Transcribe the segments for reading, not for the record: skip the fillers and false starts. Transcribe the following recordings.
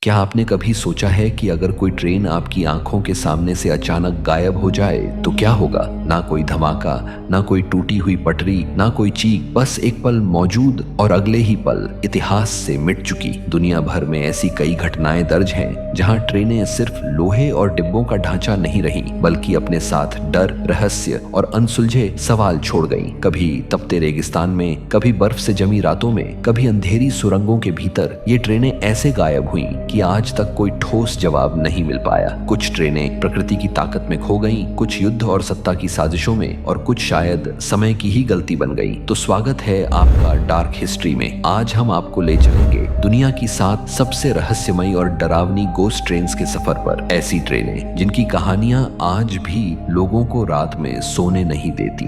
क्या आपने कभी सोचा है कि अगर कोई ट्रेन आपकी आंखों के सामने से अचानक गायब हो जाए तो क्या होगा? ना कोई धमाका, ना कोई टूटी हुई पटरी, ना कोई चीख, बस एक पल मौजूद और अगले ही पल इतिहास से मिट चुकी। दुनिया भर में ऐसी कई घटनाएं दर्ज हैं जहां ट्रेनें सिर्फ लोहे और डिब्बों का ढांचा नहीं रही, बल्कि अपने साथ डर, रहस्य और अनसुलझे सवाल छोड़ गईं। कभी तपते रेगिस्तान में, कभी बर्फ से जमी रातों में, कभी अंधेरी सुरंगों के भीतर ये ट्रेनें ऐसे गायब हुई कि आज तक कोई ठोस जवाब नहीं मिल पाया। कुछ ट्रेनें प्रकृति की ताकत में खो गईं, कुछ युद्ध और सत्ता की साजिशों में, और कुछ शायद समय की ही गलती बन गई। तो स्वागत है आपका डार्क हिस्ट्री में। आज हम आपको ले चलेंगे दुनिया की 7 सबसे रहस्यमयी और डरावनी गोस्ट ट्रेन्स के सफर पर। ऐसी ट्रेनें जिनकी कहानियां आज भी लोगों को रात में सोने नहीं देती।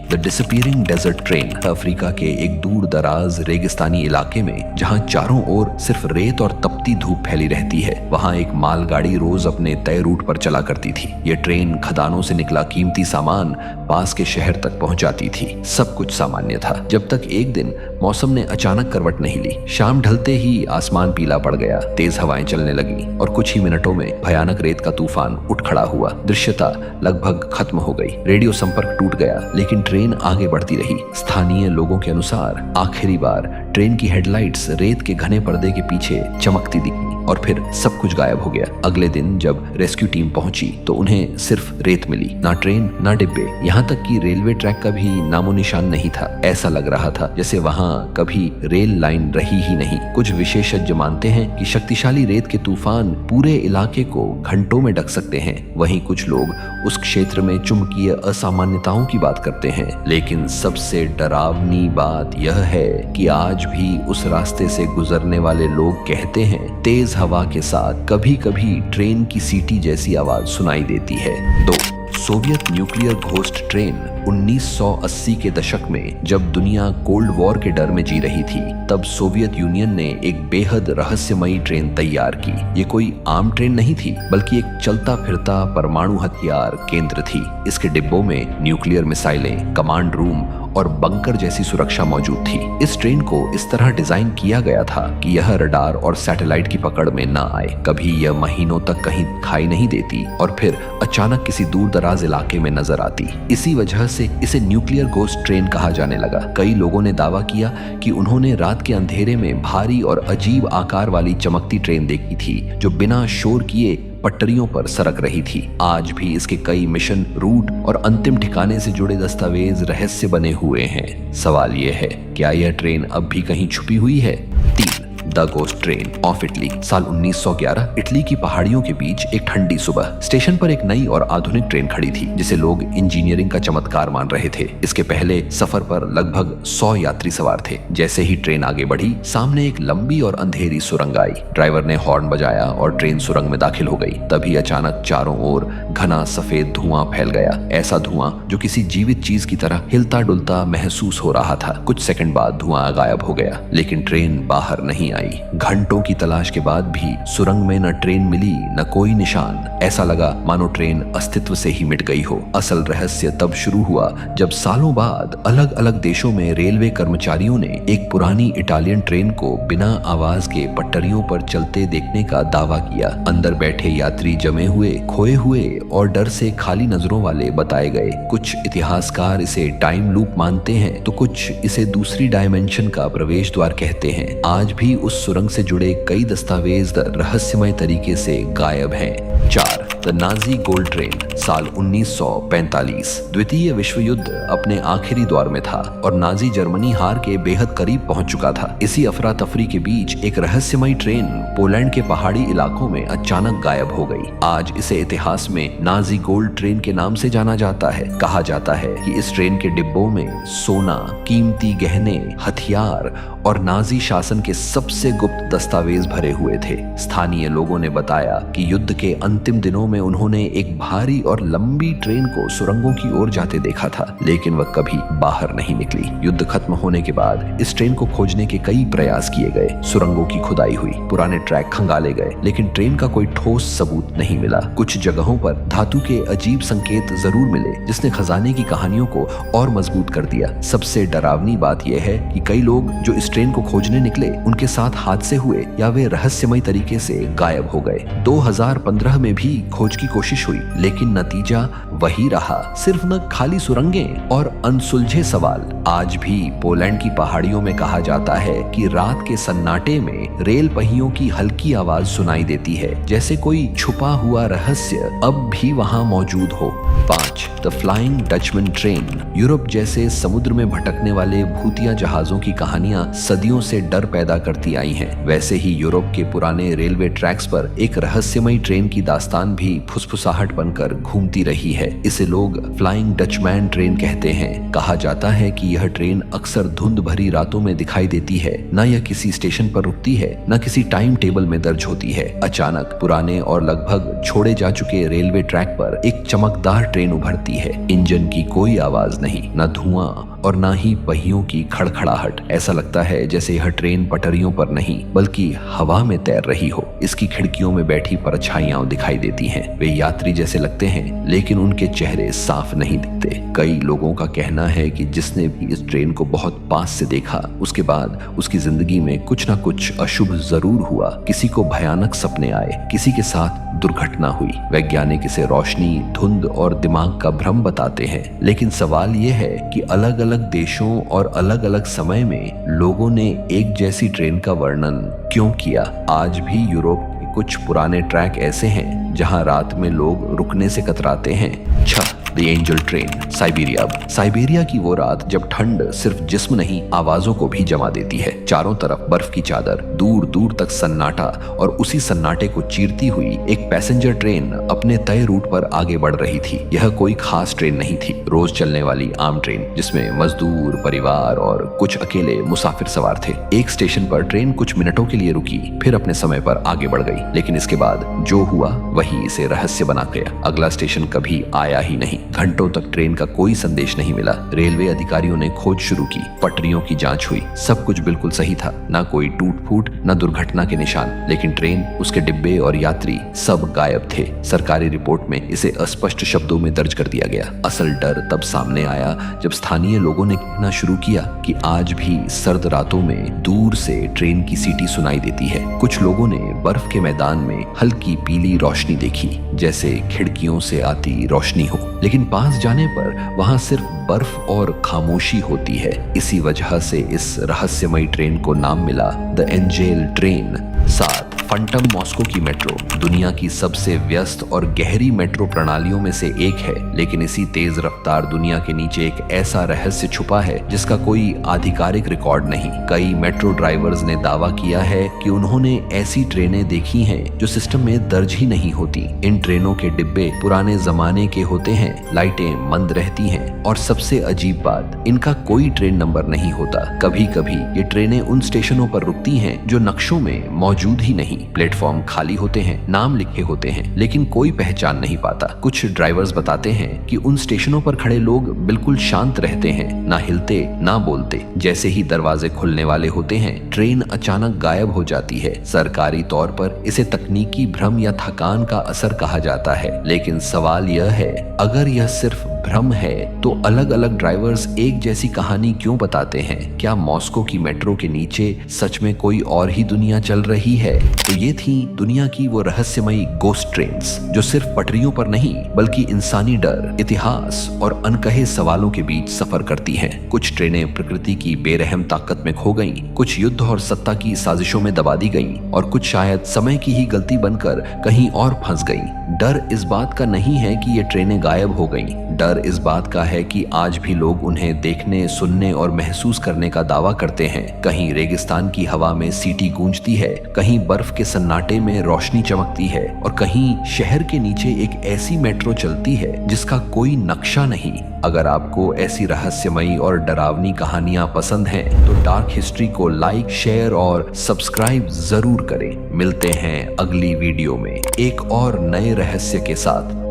The disappearing desert train. Africa के एक दूर दराज रेगिस्तानी इलाके में जहां चारों ओर सिर्फ रेत और तपती धूप फैली रहती है, वहां एक मालगाड़ी रोज अपने तय रूट पर चला करती थी। ये ट्रेन खदानों से निकला कीमती सामान पास के शहर तक पहुंचाती थी। सब कुछ सामान्य था, जब तक एक दिन मौसम ने अचानक करवट नहीं ली। शाम ढलते ही आसमान पीला पड़ गया, तेज हवाएं चलने लगी और कुछ ही मिनटों में भयानक रेत का तूफान उठ खड़ा हुआ। दृश्यता लगभग खत्म हो गई, रेडियो संपर्क टूट गया, लेकिन ट्रेन आगे बढ़ती रही। स्थानीय लोगों के अनुसार आखिरी बार ट्रेन की हेडलाइट्स रेत के घने पर्दे के पीछे चमकती दिखी और फिर सब कुछ गायब हो गया। अगले दिन जब रेस्क्यू टीम पहुंची तो उन्हें सिर्फ रेत मिली, ना ट्रेन, ना डिब्बे, यहाँ तक कि रेलवे ट्रैक का भी नामो निशान नहीं था। ऐसा लग रहा था जैसे वहां कभी रेल लाइन रही ही नहीं। कुछ विशेषज्ञ मानते हैं कि शक्तिशाली रेत के तूफान पूरे इलाके को घंटों में ढक सकते हैं। वहीं कुछ लोग उस क्षेत्र में चुंबकीय असामान्यताओं की बात करते हैं। लेकिन सबसे डरावनी बात यह है कि आज भी उस रास्ते से गुजरने वाले लोग कहते हैं तेज हवा के साथ कभी कभी ट्रेन की सीटी जैसी आवाज सुनाई देती है। 2. Soviet nuclear ghost train. 1980 के दशक में जब दुनिया कोल्ड वॉर के डर में जी रही थी, तब सोवियत यूनियन ने एक बेहद रहस्यमयी ट्रेन तैयार की। ये कोई आम ट्रेन नहीं थी, बल्कि एक चलता फिरता परमाणु हथियार केंद्र थी। इसके डिब्बों में न्यूक्लियर मिसाइलें, कमांड रूम और बंकर जैसी सुरक्षा मौजूद थी। इस ट्रेन को इस तरह डिजाइन किया गया था कि यह रडार और सैटेलाइट की पकड़ में न आए। कभी यह महीनों तक कहीं दिखाई नहीं देती और फिर अचानक किसी दूर दराज इलाके में नजर आती। इसी वजह से इसे न्यूक्लियर घोस्ट ट्रेन कहा जाने लगा। कई लोगों ने दावा किया कि उन्होंने रात के अंधेरे में भारी और अजीब आकार वाली चमकती ट्रेन देखी थी, जो बिना शोर किए पटरियों पर सरक रही थी। आज भी इसके कई मिशन, रूट और अंतिम ठिकाने से जुड़े दस्तावेज रहस्य बने हुए हैं। सवाल यह है, क्या यह ट्रेन अब भी कहीं छुपी हुई है? 3. The ghost train of Italy. साल 1911 इटली की पहाड़ियों के बीच एक ठंडी सुबह स्टेशन पर एक नई और आधुनिक ट्रेन खड़ी थी, जिसे लोग इंजीनियरिंग का चमत्कार मान रहे थे। इसके पहले सफर पर लगभग 100 यात्री सवार थे। जैसे ही ट्रेन आगे बढ़ी, सामने एक लंबी और अंधेरी सुरंग आई। ड्राइवर ने हॉर्न बजाया और ट्रेन सुरंग में दाखिल हो गई। तभी अचानक चारों ओर घना सफेद धुआं फैल गया, ऐसा धुआं जो किसी जीवित चीज की तरह हिलता डुलता महसूस हो रहा था। कुछ सेकंड बाद धुआं गायब हो गया, लेकिन ट्रेन बाहर नहीं आई। घंटों की तलाश के बाद भी सुरंग में न ट्रेन मिली, न कोई निशान। ऐसा लगा मानो ट्रेन अस्तित्व से ही मिट गई हो। असल रहस्य तब शुरू हुआ जब सालों बाद अलग अलग देशों में रेलवे कर्मचारियों ने एक पुरानी इटालियन ट्रेन को बिना आवाज के पटरियों पर चलते देखने का दावा किया। अंदर बैठे यात्री जमे हुए, खोए हुए और डर से खाली नजरों वाले बताए गए। कुछ इतिहासकार इसे टाइम लूप मानते हैं, तो कुछ इसे दूसरी डायमेंशन का प्रवेश द्वार कहते हैं। आज भी उस सुरंग से जुड़े कई दस्तावेज रहस्यमय तरीके से गायब हैं। 4. The Nazi gold train. साल 1945 द्वितीय विश्व युद्ध अपने आखिरी दौर में था और नाजी जर्मनी हार के बेहद करीब पहुंच चुका था। इसी अफरा तफरी के बीच एक रहस्यमयी ट्रेन पोलैंड के पहाड़ी इलाकों में अचानक गायब हो गई। आज इसे इतिहास में नाजी गोल्ड ट्रेन के नाम से जाना जाता है। कहा जाता है कि इस ट्रेन के डिब्बों में सोना, कीमती गहने, हथियार और नाजी शासन के सबसे गुप्त दस्तावेज भरे हुए थे। स्थानीय लोगों ने बताया कि युद्ध के अंतिम दिनों में उन्होंने एक भारी और लंबी ट्रेन को सुरंगों की ओर जाते देखा था, लेकिन वह कभी बाहर नहीं निकली। युद्ध खत्म होने के बाद इस ट्रेन को खोजने के कई प्रयास किए गए। सुरंगों की खुदाई हुई, पुराने ट्रैक खंगाले गए, लेकिन ट्रेन का कोई ठोस सबूत नहीं मिला। कुछ जगहों पर धातु के अजीब संकेत जरूर मिले, जिसने खजाने की कहानियों को और मजबूत कर दिया। सबसे डरावनी बात यह है कि कई लोग जो इस ट्रेन को खोजने निकले, उनके साथ साथ हादसे हुए या वे रहस्यमय तरीके से गायब हो गए। 2015 में भी खोज की कोशिश हुई, लेकिन नतीजा वही रहा, सिर्फ न खाली सुरंगें और अनसुलझे सवाल। आज भी पोलैंड की पहाड़ियों में कहा जाता है कि रात के सन्नाटे में रेल पहियों की हल्की आवाज सुनाई देती है, जैसे कोई छुपा हुआ रहस्य अब भी वहां मौजूद हो। 5. The flying Dutchman train. Europe जैसे समुद्र में भटकने वाले भूतिया जहाजों की कहानियां सदियों से डर पैदा करती आई हैं। वैसे ही यूरोप के पुराने रेलवे ट्रैक्स पर एक रहस्यमय ट्रेन की दास्तान भी फुसफुसाहट बनकर घूमती रही है। इसे लोग फ्लाइंग डचमैन ट्रेन कहते हैं। कहा जाता है कि यह ट्रेन अक्सर धुंध भरी रातों में दिखाई देती है। न यह किसी स्टेशन पर रुकती है, न किसी टाइम टेबल में दर्ज होती है। अचानक पुराने और लगभग छोड़े जा चुके रेलवे ट्रैक पर एक चमकदार ट्रेन उभरती है। इंजन की कोई आवाज नहीं, न धुआं और न ही पहियों की खड़खड़ाहट। ऐसा लगता है जैसे यह ट्रेन पटरियों पर नहीं बल्कि हवा में तैर रही हो। इसकी खिड़कियों में बैठी परछाइयां दिखाई देती हैं। वे यात्री जैसे लगते हैं, लेकिन उनके चेहरे साफ नहीं दिखते। कई लोगों का कहना है कि जिसने भी इस ट्रेन को बहुत पास से देखा, उसके बाद उसकी जिंदगी में कुछ न कुछ अशुभ जरूर हुआ। किसी को भयानक सपने आए, किसी के साथ दुर्घटना हुई। वैज्ञानिक इसे रोशनी, धुंध और दिमाग का भ्रम बताते हैं, लेकिन सवाल यह है कि अलग अलग देशों और अलग अलग समय में लोगों ने एक जैसी ट्रेन का वर्णन क्यों किया। आज भी यूरोप के कुछ पुराने ट्रैक ऐसे हैं जहां रात में लोग रुकने से कतराते हैं। 6. The angel train. साइबेरिया की वो रात जब ठंड सिर्फ जिस्म नहीं, आवाजों को भी जमा देती है। चारों तरफ बर्फ की चादर, दूर दूर तक सन्नाटा, और उसी सन्नाटे को चीरती हुई एक पैसेंजर ट्रेन अपने तय रूट पर आगे बढ़ रही थी। यह कोई खास ट्रेन नहीं थी, रोज चलने वाली आम ट्रेन जिसमें मजदूर, परिवार और कुछ अकेले मुसाफिर सवार थे। एक स्टेशन पर ट्रेन कुछ मिनटों के लिए रुकी, फिर अपने समय पर आगे बढ़ गई। लेकिन इसके बाद जो हुआ वही इसे रहस्य बना गया। अगला स्टेशन कभी आया ही नहीं। घंटों तक ट्रेन का कोई संदेश नहीं मिला। रेलवे अधिकारियों ने खोज शुरू की, पटरियों की जांच हुई, सब कुछ बिल्कुल सही था। ना कोई टूट फूट, ना दुर्घटना के निशान, लेकिन ट्रेन, उसके डिब्बे और यात्री सब गायब थे। सरकारी रिपोर्ट में इसे अस्पष्ट शब्दों में दर्ज कर दिया गया। असल डर तब सामने आया जब स्थानीय लोगों ने कहना शुरू किया कि आज भी सर्द रातों में दूर से ट्रेन की सीटी सुनाई देती है। कुछ लोगों ने बर्फ के मैदान में हल्की पीली रोशनी देखी, जैसे खिड़कियों से आती रोशनी हो, लेकिन पास जाने पर वहां सिर्फ बर्फ और खामोशी होती है। इसी वजह से इस रहस्यमय ट्रेन को नाम मिला द एंजेल ट्रेन। 7. फंटम मॉस्को की मेट्रो। दुनिया की सबसे व्यस्त और गहरी मेट्रो प्रणालियों में से एक है, लेकिन इसी तेज रफ्तार दुनिया के नीचे एक ऐसा रहस्य छुपा है जिसका कोई आधिकारिक रिकॉर्ड नहीं। कई मेट्रो ड्राइवर्स ने दावा किया है कि उन्होंने ऐसी ट्रेनें देखी हैं जो सिस्टम में दर्ज ही नहीं होती। इन ट्रेनों के डिब्बे पुराने जमाने के होते हैं, लाइटें मंद रहती हैं, और सबसे अजीब बात, इनका कोई ट्रेन नंबर नहीं होता। कभी कभी ये ट्रेनें उन स्टेशनों पर रुकती हैं जो नक्शों में मौजूद ही नहीं। प्लेटफॉर्म खाली होते हैं, नाम लिखे होते हैं, लेकिन कोई पहचान नहीं पाता। कुछ ड्राइवर्स बताते हैं कि उन स्टेशनों पर खड़े लोग बिल्कुल शांत रहते हैं, ना हिलते ना बोलते। जैसे ही दरवाजे खुलने वाले होते हैं, ट्रेन अचानक गायब हो जाती है। सरकारी तौर पर इसे तकनीकी भ्रम या थकान का असर कहा जाता है, लेकिन सवाल यह है, अगर यह सिर्फ भ्रम है तो अलग अलग ड्राइवर्स एक जैसी कहानी क्यों बताते हैं? क्या मॉस्को की मेट्रो के नीचे सच में कोई और ही दुनिया चल रही है? तो ये थी दुनिया की वो रहस्यमयी गोस्ट ट्रेन्स जो सिर्फ पटरियों पर नहीं बल्कि इंसानी डर, इतिहास और अनकहे सवालों के बीच सफर करती हैं। कुछ ट्रेनें प्रकृति की बेरहम ताकत में खो गईं, कुछ युद्ध और सत्ता की साजिशों में दबा दी गईं, और कुछ शायद समय की ही गलती बनकर कहीं और फंस गईं। डर इस बात का नहीं है कि ये ट्रेनें गायब हो गईं, डर इस बात का है कि आज भी लोग उन्हें देखने, सुनने और महसूस करने का दावा करते हैं। कहीं रेगिस्तान की हवा में सीटी गूंजती है, कहीं बर्फ के सन्नाटे में रोशनी चमकती है, और कहीं शहर के नीचे एक ऐसी मेट्रो चलती है जिसका कोई नक्शा नहीं। अगर आपको ऐसी रहस्यमयी और डरावनी कहानियां पसंद हैं तो डार्क हिस्ट्री को लाइक, शेयर और सब्सक्राइब जरूर करें। मिलते हैं अगली वीडियो में एक और नए रहस्य के साथ।